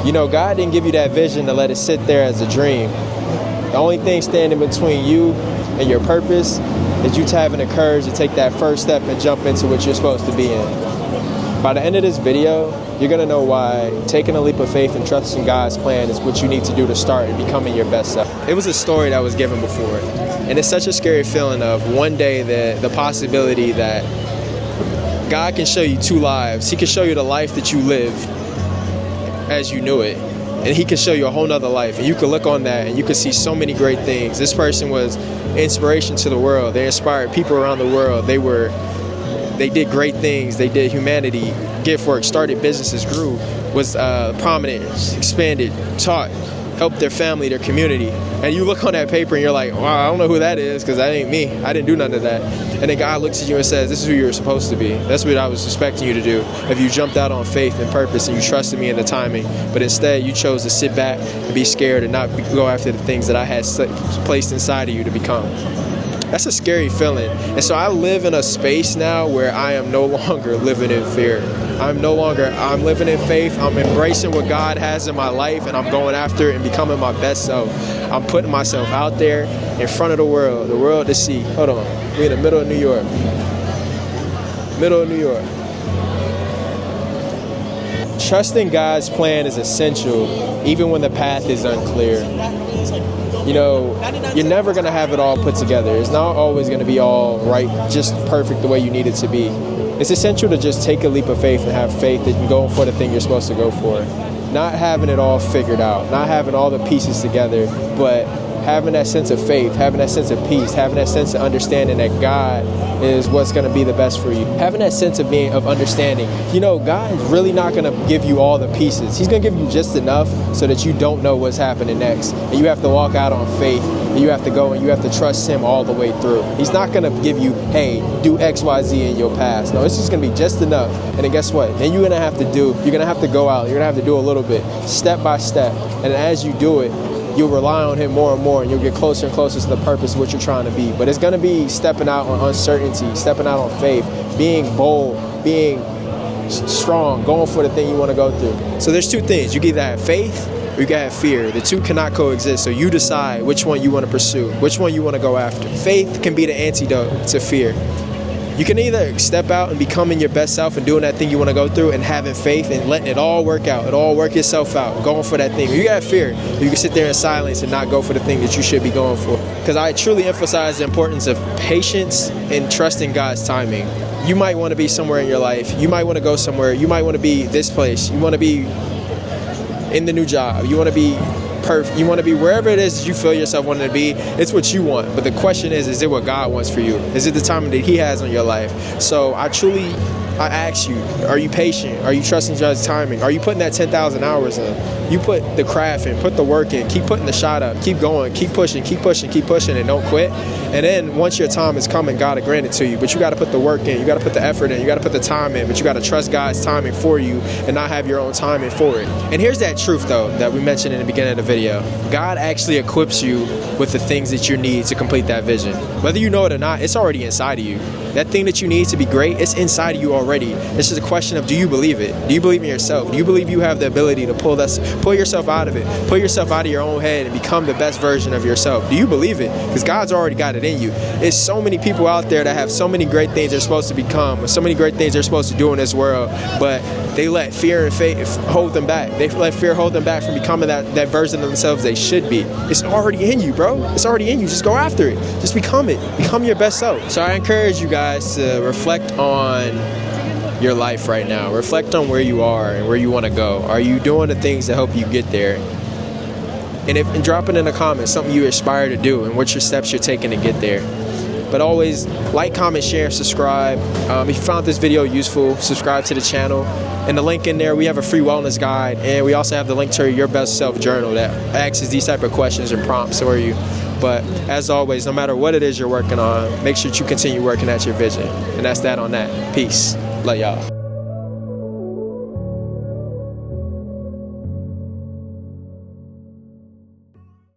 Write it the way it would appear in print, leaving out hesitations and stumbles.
You know, God didn't give you that vision to let it sit there as a dream. The only thing standing between you and your purpose is you having the courage to take that first step and jump into what you're supposed to be in. By the end of this video, you're going to know why taking a leap of faith and trusting God's plan is what you need to do to start and becoming your best self. It was a story that was given before, and it's such a scary feeling of one day the possibility that God can show you two lives. He can show you the life that you live as you knew it, and he can show you a whole nother life, and you can look on that and you can see so many great things. This person was inspiration to the world. They inspired people around the world. They did great things. They did humanity, gift work, started businesses, grew, was prominent, expanded, taught, helped their family, their community. And you look on that paper and you're like, wow, I don't know who that is because that ain't me. I didn't do none of that. And then God looks at you and says, this is who you're supposed to be. That's what I was expecting you to do. If you jumped out on faith and purpose and you trusted me in the timing, but instead you chose to sit back and be scared and not go after the things that I had placed inside of you to become. That's a scary feeling. And so I live in a space now where I am no longer living in fear. I'm living in faith. I'm embracing what God has in my life, and I'm going after it and becoming my best self. I'm putting myself out there in front of the world to see. Hold on, we're in the middle of New York. Trusting God's plan is essential, even when the path is unclear. You know, you're never going to have it all put together. It's not always going to be all right, just perfect the way you need it to be. It's essential to just take a leap of faith and have faith that you can go for the thing you're supposed to go for. Not having it all figured out, not having all the pieces together, but having that sense of faith, having that sense of peace, having that sense of understanding that God is what's going to be the best for you. Having that sense of understanding. You know, God is really not going to give you all the pieces. He's going to give you just enough so that you don't know what's happening next. And you have to walk out on faith. And you have to go and you have to trust him all the way through. He's not going to give you, hey, do X, Y, Z in your past. No, it's just going to be just enough. And then guess what? Then you're going to have to go out. You're going to have to do a little bit, step by step. And as you do it, you'll rely on him more and more, and you'll get closer and closer to the purpose of what you're trying to be. But it's going to be stepping out on uncertainty, stepping out on faith, being bold, being strong, going for the thing you want to go through. So there's two things. You can either have faith or you can have fear. The two cannot coexist. So you decide which one you want to pursue, which one you want to go after. Faith can be the antidote to fear. You can either step out and becoming your best self and doing that thing you want to go through and having faith and letting it all work out, it all work itself out, going for that thing. Or you got fear. You can sit there in silence and not go for the thing that you should be going for. Because I truly emphasize the importance of patience and trusting God's timing. You might want to be somewhere in your life. You might want to go somewhere. You might want to be this place. You want to be in the new job. You want to be perfect. You want to be wherever it is you feel yourself wanting to be. It's what you want. But the question is it what God wants for you? Is it the timing that he has on your life? So I ask you, are you patient? Are you trusting God's timing? Are you putting that 10,000 hours in? You put the craft in, put the work in, keep putting the shot up, keep going, keep pushing, and don't quit. And then once your time is coming, God will grant it to you. But you got to put the work in, you got to put the effort in, you got to put the time in, but you got to trust God's timing for you and not have your own timing for it. And here's that truth, though, that we mentioned in the beginning of the video. God actually equips you with the things that you need to complete that vision. Whether you know it or not, it's already inside of you. That thing that you need to be great, it's inside of you already. It's just a question of, do you believe it? Do you believe in yourself? Do you believe you have the ability to pull yourself out of it, pull yourself out of your own head and become the best version of yourself? Do you believe it? Because God's already got it in you. There's so many people out there that have so many great things they're supposed to become, so many great things they're supposed to do in this world, but they let fear and faith hold them back. They let fear hold them back from becoming that version of themselves they should be. It's already in you, bro. It's already in you. Just go after it. Just become it. Become your best self. So I encourage you guys to reflect on your life right now. Reflect on where you are and where you want to go. Are you doing the things that help you get there? And drop it in the comments, something you aspire to do and what your steps you're taking to get there. But always like, comment, share, subscribe. If you found this video useful, subscribe to the channel. And the link in there, we have a free wellness guide, and we also have the link to your best self journal that asks these type of questions and prompts for you. But as always, no matter what it is you're working on, make sure that you continue working at your vision. And that's that on that. Peace. Love y'all.